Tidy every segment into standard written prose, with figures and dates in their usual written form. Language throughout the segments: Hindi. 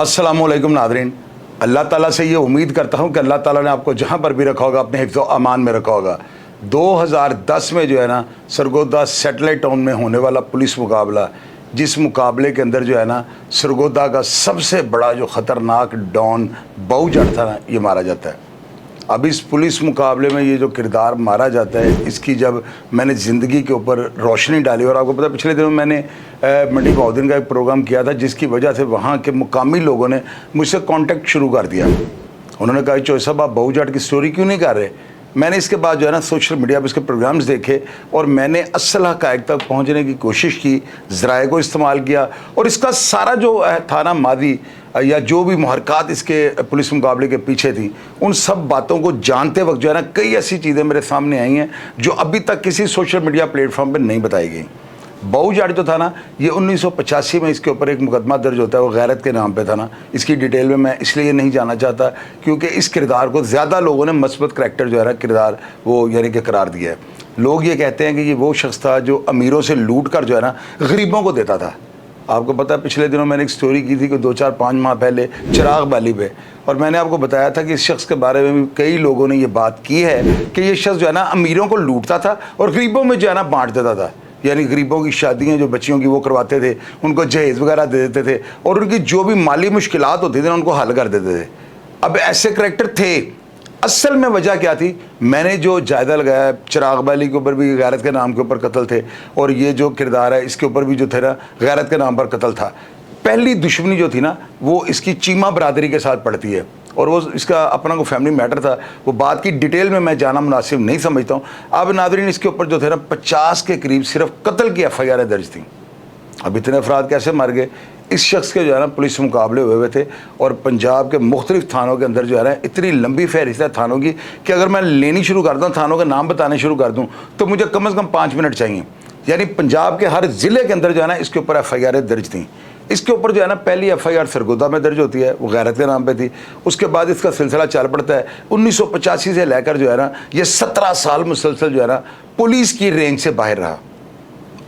अस्सलामुअलैकुम नादरीन। अल्लाह ताला से ये उम्मीद करता हूँ कि अल्लाह ताला ने आपको जहाँ पर भी रखा होगा अपने हिफ्ज़ अमान में रखा होगा। 2010 में जो है ना सरगोदा सैटेलाइट टाउन में होने वाला पुलिस मुकाबला, जिस मुकाबले के अंदर जो है ना सरगोदा का सबसे बड़ा जो ख़तरनाक डॉन बाऊ जाट था ना, ये मारा जाता है। अब इस पुलिस मुकाबले में ये जो किरदार मारा जाता है, इसकी जब मैंने ज़िंदगी के ऊपर रोशनी डाली, और आपको पता है पिछले दिनों मैंने मंडी बहाउद्दीन का एक प्रोग्राम किया था, जिसकी वजह से वहाँ के मुकामी लोगों ने मुझसे कांटेक्ट शुरू कर दिया। उन्होंने कहा चौधरी साहब आप बाऊ जाट की स्टोरी क्यों नहीं कर रहे। मैंने इसके बाद जो है ना सोशल मीडिया पर इसके प्रोग्राम्स देखे और मैंने असल हक़ाइक़ तक पहुँचने की कोशिश की, ज़राए को इस्तेमाल किया, और इसका सारा जो था ना मादी या जो भी मुहरक़ात इसके पुलिस मुकाबले के पीछे थी, उन सब बातों को जानते वक्त जो है ना कई ऐसी चीज़ें मेरे सामने आई हैं जो अभी तक किसी सोशल मीडिया प्लेटफॉर्म पर नहीं बताई गई। बाऊ जाट जो था ना, ये 1985 में इसके ऊपर एक मुकदमा दर्ज होता है, वो गैरत के नाम पे था ना। इसकी डिटेल में मैं इसलिए नहीं जाना चाहता क्योंकि इस किरदार को ज़्यादा लोगों ने मस्बत करैक्टर जो है ना किरदार वो यानी कि करार दिया है। लोग ये कहते हैं कि ये वो शख्स था जो अमीरों से लूट कर जो है ना गरीबों को देता था। आपको पता है पिछले दिनों मैंने एक स्टोरी की थी कि 2-4-5 माह पहले चिराग बाली पे, और मैंने आपको बताया था कि इस शख्स के बारे में भी कई लोगों ने ये बात की है कि ये शख्स जो है ना अमीरों को लूटता था और गरीबों में जो है ना बांट देता था। यानी गरीबों की शादियाँ जो बच्चियों की वो करवाते थे, उनको जहेज़ वगैरह दे देते थे और उनकी जो भी माली मुश्किलात होती थी ना उनको हल कर देते थे। अब ऐसे करैक्टर थे। असल में वजह क्या थी, मैंने जो जायज़ा लगाया, चिराग बाली के ऊपर भी गैरत के नाम के ऊपर कत्ल थे, और ये जो किरदार है इसके ऊपर भी जो थे ना गैरत के नाम पर कत्ल था। पहली दुश्मनी जो थी ना वो इसकी चीमा बरादरी के साथ पड़ती है, और वो इसका अपना को फैमिली मैटर था। वो बात की डिटेल में मैं जाना मुनासिब नहीं समझता हूँ। अब नादरीन इसके ऊपर जो थे ना 50 के करीब सिर्फ कत्ल की FIR दर्ज थी। अब इतने अफराद कैसे मर गए। इस शख्स के जो है ना पुलिस मुकाबले हुए थे, और पंजाब के मुख्तलिफ थानों के अंदर जो है ना इतनी लंबी फहरिस्त है थानों की कि अगर मैं लेनी शुरू कर दूँ, थानों के नाम बताने शुरू कर दूँ, तो मुझे कम से कम 5 मिनट चाहिए। यानी पंजाब के हर ज़िले के अंदर जो है ना इसके ऊपर FIR दर्ज थी। इसके ऊपर जो है ना पहली FIR सरगोदा में दर्ज होती है, वो गैरत के नाम पे थी। उसके बाद इसका सिलसिला चल पड़ता है 1985 से लेकर जो है ना ये 17 साल मुसलसल जो है ना पुलिस की रेंज से बाहर रहा।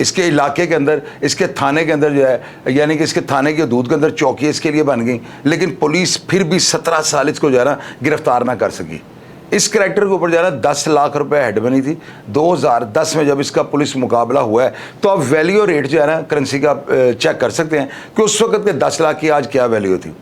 इसके इलाके के अंदर, इसके थाने के अंदर जो है, यानी कि इसके थाने की हदूद के अंदर चौकी इसके लिए बन गई, लेकिन पुलिस फिर भी 17 साल इसको जो है ना गिरफ्तार ना कर सकी। इस करैक्टर के ऊपर जो है ना 10 लाख रुपए हेड बनी थी। 2010 में जब इसका पुलिस मुकाबला हुआ है तो आप वैल्यू रेट जो है ना करेंसी का चेक कर सकते हैं कि उस वक्त के 10 लाख की आज क्या वैल्यू थी।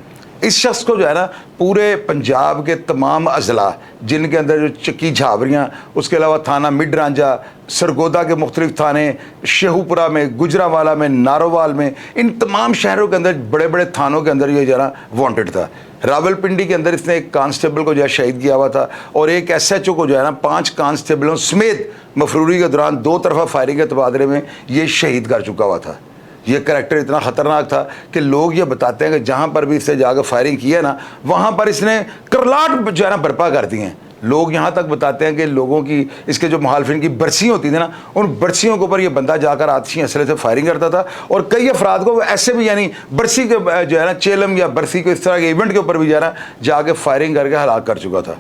इस शख्स को जो है ना पूरे पंजाब के तमाम अजला, जिनके अंदर जो चक्की झावरियाँ, उसके अलावा थाना मिड रांझा, सरगोदा के मुख्तलिफ थाने, शेहूपुरा में, गुजरावाला में, नारोवाल में, इन तमाम शहरों के अंदर बड़े बड़े थानों के अंदर ये जो है ना वांटेड था। रावलपिंडी के अंदर इसने एक कांस्टेबल को जो है शहीद किया हुआ था, और एक SHO को जो है ना 5 कांस्टेबलों समेत मफरूरी के दौरान 2 तरफा फायरिंग के तबादले में ये शहीद कर चुका हुआ था। ये करैक्टर इतना ख़तरनाक था कि लोग ये बताते हैं कि जहाँ पर भी इससे जाकर फायरिंग की है ना, वहाँ पर इसने करलाट जो है ना बर्पा कर दी हैं। लोग यहाँ तक बताते हैं कि लोगों की, इसके जो मुखालिफिन की बरसी होती थी ना, उन बरसियों के ऊपर ये बंदा जाकर आतिशी असले से फायरिंग करता था, और कई अफराद को ऐसे भी यानी बरसी के जो है ना चेलम या बरसी को इस तरह के इवेंट के ऊपर भी जो है ना जाके फायरिंग करके हलाक कर चुका था।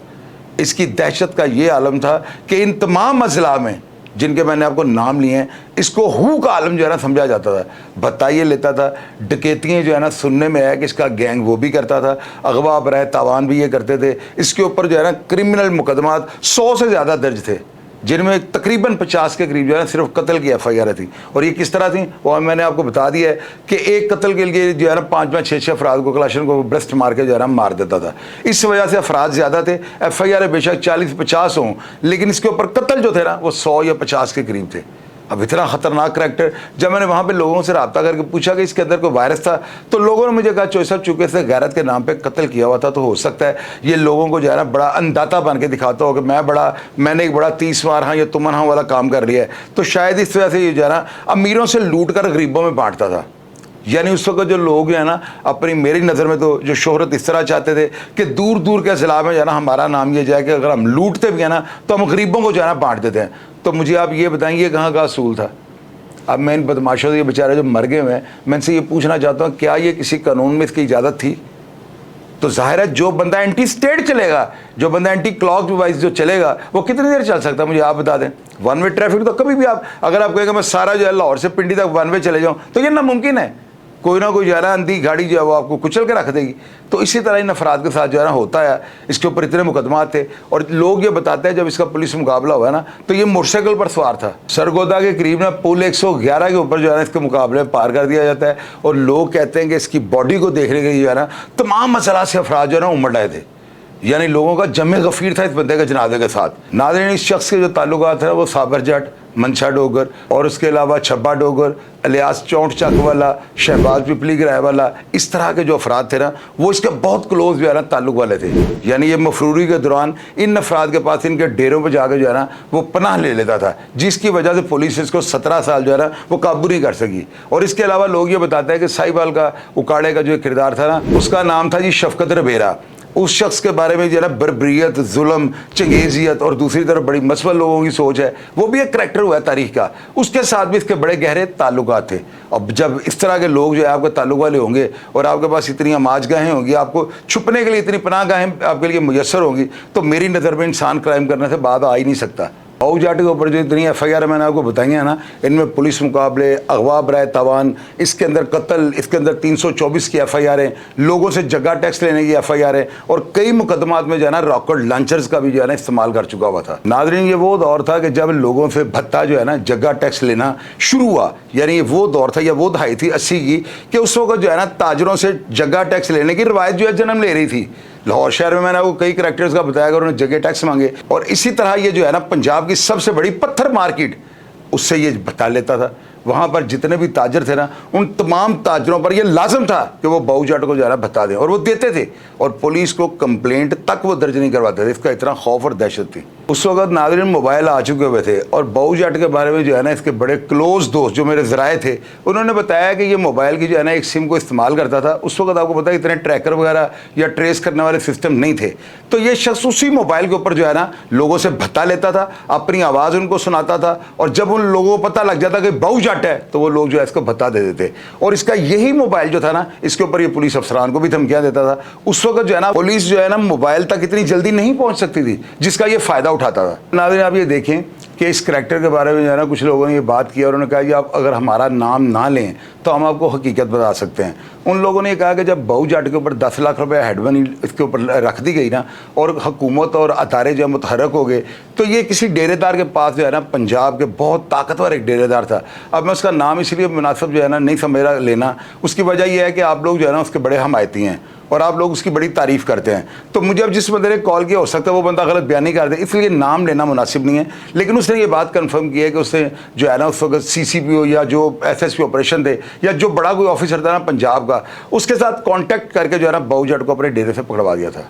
इसकी दहशत का ये आलम था कि इन तमाम अजला में जिनके मैंने आपको नाम लिए हैं, इसको हू का आलम जो है ना समझा जाता था। बताइए लेता था, डकैतियाँ जो है ना सुनने में आया कि इसका गैंग वो भी करता था, अगवा बराए तावान भी ये करते थे। इसके ऊपर जो है ना क्रिमिनल मुकदमात 100 से ज़्यादा दर्ज थे, जिनमें तकरीबन 50 के करीब जो है ना सिर्फ कत्ल की FIR थी। और ये किस तरह थी वो मैंने आपको बता दिया है कि एक कत्ल के लिए जो है ना 5-6 अफराद को कलाशन को ब्रस्ट मार के जो है ना मार देता था। इस वजह से अफराद ज़्यादा थे। FIR बेशक 40-50 हों, लेकिन इसके ऊपर कत्ल जो थे ना वो 100 या 50 के करीब थे। अब इतना ख़तरनाक करैक्टर, जब मैंने वहाँ पे लोगों से रब्ता करके पूछा कि इसके अंदर कोई वायरस था, तो लोगों ने मुझे कहा चौधरी साहब चूँकि इसने गैरत के नाम पे कत्ल किया हुआ था, तो हो सकता है ये लोगों को जो है ना बड़ा अंदाता बन के दिखाता हो कि मैंने एक बड़ा 30 मार हाँ या तुमन हाँ वाला काम कर लिया है। तो शायद इस वजह से ये जो है ना अमीरों से लूट कर गरीबों में बांटता था। यानी उस वक्त जो लोग हैं ना अपनी, मेरी नज़र में तो जो शोहरत इस तरह चाहते थे कि दूर दूर के ज़िला में जो है ना हमारा नाम ये जाए कि अगर हम लूटते भी हैं ना तो हम गरीबों को जो है ना बांट देते हैं। तो मुझे आप ये बताएंगे कहाँ का असूल था। अब मैं इन बदमाशों से, ये बेचारे जो मर गए हुए हैं, मैं इनसे ये पूछना चाहता हूँ क्या ये किसी कानून में इसकी इजाज़त थी। तो जाहिर है जो बंदा एंटी स्टेट चलेगा, जो बंदा एंटी क्लॉक वाइज जो चलेगा, वो कितनी देर चल सकता है मुझे आप बता दें। वन वे ट्रैफिक तो कभी भी आप, अगर आप कहेंगे मैं सारा जो है लाहौर से पिंडी तक वन वे चले जाऊँ, तो ये नामुमकिन है। कोई ना कोई जो है ना अंधी गाड़ी जो है वो आपको कुचल के रख देगी। तो इसी तरह इन अफराद के साथ जो है ना होता है। इसके ऊपर इतने मुकदमात थे और लोग ये बताते हैं जब इसका पुलिस मुकाबला हुआ ना तो ये मोटरसाइकिल पर सवार था। सरगोदा के करीब ना पुल 111 के ऊपर जो है ना इसके मुकाबले में पार कर दिया जाता है और लोग कहते हैं कि इसकी बॉडी को देखने के लिए जो है ना तमाम मसला से अफराद जो है ना उमड़ आए थे। यानी लोगों का जमे गफीर था इस बंदे के जनाजे के साथ। नाज़रीन, इस शख्स के जो ताल्लुकात है वो साबर जट, मनशा डोगर और उसके अलावा छब्बा डोगर, अलियास चौंट चक वाला, शहबाज पिपली गिराए वाला, इस तरह के जो अफराद थे ना वो इसके बहुत क्लोज जो है ना ताल्लुक वाले थे। यानी ये मफरूरी के दौरान इन अफराद के पास इनके डेरों पर जाकर जो है ना वो पनाह ले लेता था, जिसकी वजह से पुलिस इसको 17 साल जो है ना वो काबू नहीं कर सकी। और इसके अलावा लोग ये बताते हैं कि साहिबाल का उकाड़े का जो किरदार था ना उसका नाम था जी शफकत रबेरा। उस शख्स के बारे में जो है ना बर्बरियत, जुल्म, चंगेजियत और दूसरी तरफ बड़ी मसबल लोगों की सोच है, वो भी एक करैक्टर हुआ है तारीख का। उसके साथ भी इसके बड़े गहरे ताल्लुकात थे। अब जब इस तरह के लोग जो है आपके ताल्लुक वाले होंगे और आपके पास इतनी आमाजगाहें होंगी, आपको छुपने के लिए इतनी पनाहगाहें आपके लिए मुयस्सर होंगी, तो मेरी नज़र में इंसान क्राइम करने से बाद आ ही नहीं सकता। बाऊ जाट के ऊपर जो इतनी FIR मैंने आपको बताई है ना, इनमें पुलिस मुकाबले, अगवा बराए तावान, इसके अंदर कत्ल, इसके अंदर 324 की FIR है, लोगों से जगह टैक्स लेने की FIR है और कई मुकदमात में जो है ना रॉकेट लॉन्चर्स का भी जो है ना इस्तेमाल कर चुका हुआ था। नाज़रीन, ये वो दौर था कि जब लोगों से भत्ता जो है ना जगह टैक्स लेना शुरू हुआ। यानी ये वो दौर था या वो दहाई थी 80 की कि उस वक्त जो है ना ताजरों से जगह टैक्स लेने की रवायत जो है जन्म ले रही थी। लाहौर शहर में मैंने आपको कई करैक्टर्स का बताया, उन्होंने जगह टैक्स मांगे और इसी तरह ये जो है ना पंजाब की सबसे बड़ी पत्थर मार्केट, उससे ये बता लेता था। वहाँ पर जितने भी ताजर थे ना उन तमाम ताजरों पर यह लाजम था कि वो बाऊ जाट को जो है ना बता दें और वो देते थे और पुलिस को कंप्लेंट तक वो दर्ज नहीं करवाते थे। इसका इतना खौफ और दहशत थी। उस वक्त नाज़रीन मोबाइल आ चुके हुए थे और बाऊ जाट के बारे में जो है ना इसके बड़े क्लोज दोस्त जो मेरे ज़राए थे उन्होंने बताया कि ये मोबाइल की जो है ना एक सिम को इस्तेमाल करता था। उस वक्त आपको पता है इतने ट्रैकर वगैरह या ट्रेस करने वाले सिस्टम नहीं थे। तो ये शख्स उसी मोबाइल के ऊपर जो है ना लोगों से भत्ता लेता था, अपनी आवाज़ उनको सुनाता था और जब उन लोगों को पता लग जाता कि बाऊ जाट है तो वो लोग जो है इसको बता देते थे। और इसका यही मोबाइल जो था ना इसके ऊपर ये पुलिस अफसरान को भी धमकियां देता था। उस वक्त जो है ना पुलिस जो है ना मोबाइल तक इतनी जल्दी नहीं पहुंच सकती थी जिसका ये फायदा उठाता था। नाज़रीन, आप ये देखें कि इस करैक्टर के बारे में जो है ना कुछ लोगों ने ये बात की और उन्होंने कहा कि आप अगर हमारा नाम ना लें तो हम आपको हकीकत बता सकते हैं। उन लोगों ने कहा कि जब बाऊ जाट के ऊपर 10 लाख रुपए हेड मनी इसके ऊपर रख दी गई ना और हुकूमत और अदारे जो मुतहरक हो गए तो ये किसी डेरेदार के पास जो है ना पंजाब के बहुत ताकतवर एक डेरेदार था। अब मैं उसका नाम इसलिए मुनासिब जो है ना नहीं समझ लेना, उसकी वजह यह है कि आप लोग जो है ना उसके बड़े हमायती हैं और आप लोग उसकी बड़ी तारीफ़ करते हैं। तो मुझे अब जिस बंदे ने कॉल किया हो सकता है वो बंदा गलत बयानी कर दे, इसलिए नाम लेना मुनासिब नहीं है। लेकिन उसने ये बात कंफर्म की है कि उसने जो है ना उस वक्त CCPO या जो SSP ऑपरेशन थे या जो बड़ा कोई ऑफिसर था ना पंजाब का, उसके साथ कांटेक्ट करके जो है ना बाऊ जाट को अपने डेरे से पकड़वा दिया था।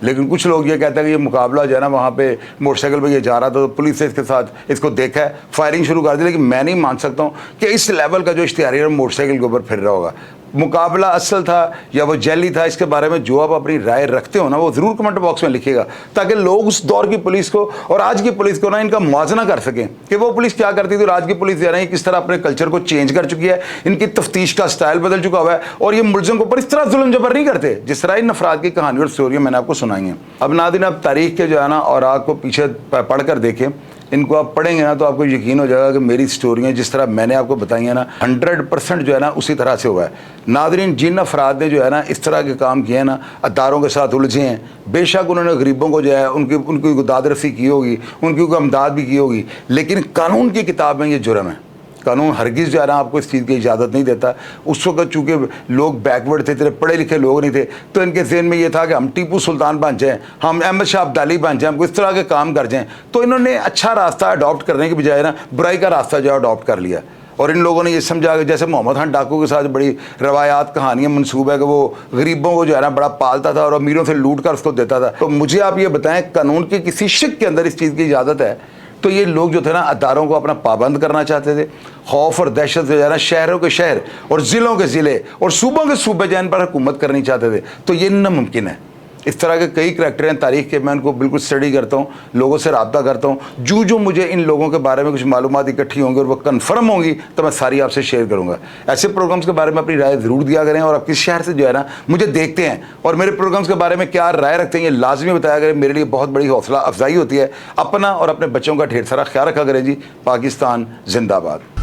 लेकिन कुछ लोग ये कहते हैं कि ये मुकाबला जो है ना वहाँ पे मोटरसाइकिल पे ये जा रहा था तो पुलिस ने इसके साथ इसको देखा है, फायरिंग शुरू कर दी। लेकिन मैं नहीं मान सकता हूँ कि इस लेवल का जो इश्तिहारी मोटरसाइकिल के ऊपर फिर रहा होगा। मुकाबला असल था या वो जैली था, इसके बारे में जो आप अपनी राय रखते हो ना वो ज़रूर कमेंट बॉक्स में लिखिएगा ताकि लोग उस दौर की पुलिस को और आज की पुलिस को ना इनका मुआवजा कर सकें कि वो पुलिस क्या करती थी और आज की पुलिस जो है किस तरह अपने कल्चर को चेंज कर चुकी है, इनकी तफ्तीश का स्टाइल बदल चुका हुआ है और ये मुलज़िम के ऊपर इस तरह जुल्म जबर नहीं करते जिस तरह इन अफराद की कहानी और स्टोरियाँ मैंने आपको सुनाई हैं। अब नाज़रीन, अब तारीख के जो है ना और आपको पीछे पढ़ कर देखें, इनको आप पढ़ेंगे ना तो आपको यकीन हो जाएगा कि मेरी स्टोरियाँ जिस तरह मैंने आपको बताई हैं ना 100% जो है ना उसी तरह से हुआ है। नाज़रीन, जिन अफराद ने जो है ना इस तरह के काम किए हैं ना, अदारों के साथ उलझे हैं, बेशक उन्होंने गरीबों को जो है उनकी दादरसी की होगी, उनकी अमदाद भी की होगी, लेकिन कानून की किताब में ये जुर्म है। कानून हरगिज़ जो है ना आपको इस चीज़ की इजाज़त नहीं देता। उस वक्त चूँकि लोग बैकवर्ड थे, इतने पढ़े लिखे लोग नहीं थे, तो इनके ज़हन में ये था कि हम टीपू सुल्तान बन जाएँ, हम अहमद शाह अब्दाली बन जाएँ, हम इस तरह के काम कर जाएँ। तो इन्होंने अच्छा रास्ता अडॉप्ट करने की बजाय ना बुराई का रास्ता जो है अडॉप्ट कर लिया और इन लोगों ने ये समझा कि जैसे मोहम्मद खान डाकू के साथ बड़ी रवायात कहानियाँ मनसूब है कि वो गरीबों को जो है ना बड़ा पालता था और अमीरों से लूट कर उसको देता था। तो मुझे आप ये बताएं, कानून की किसी शिक के अंदर इस चीज़ की इजाज़त है? तो ये लोग जो थे ना अदारों को अपना पाबंद करना चाहते थे। खौफ और दहशत से जो है ना शहरों के शहर और ज़िलों के ज़िले और सूबों के सूबे जैन पर हुकूमत करनी चाहते थे। तो ये नामुमकिन है। इस तरह के कई करैक्टर हैं तारीख़ के, मैं उनको बिल्कुल स्टडी करता हूँ, लोगों से रब्ता करता हूँ। जो मुझे इन लोगों के बारे में कुछ मालूमात इकट्ठी होंगी और वो कन्फर्म होंगी तो मैं सारी आपसे शेयर करूँगा। ऐसे प्रोग्राम्स के बारे में अपनी राय ज़रूर दिया करें और आप किस शहर से जो है ना मुझे देखते हैं और मेरे प्रोग्राम्स के बारे में क्या राय रखते हैं ये लाजमी बताया करें। मेरे लिए बहुत बड़ी हौसला अफजाई होती है। अपना और अपने बच्चों का ढेर सारा ख्याल रखा करें जी। पाकिस्तान जिंदाबाद।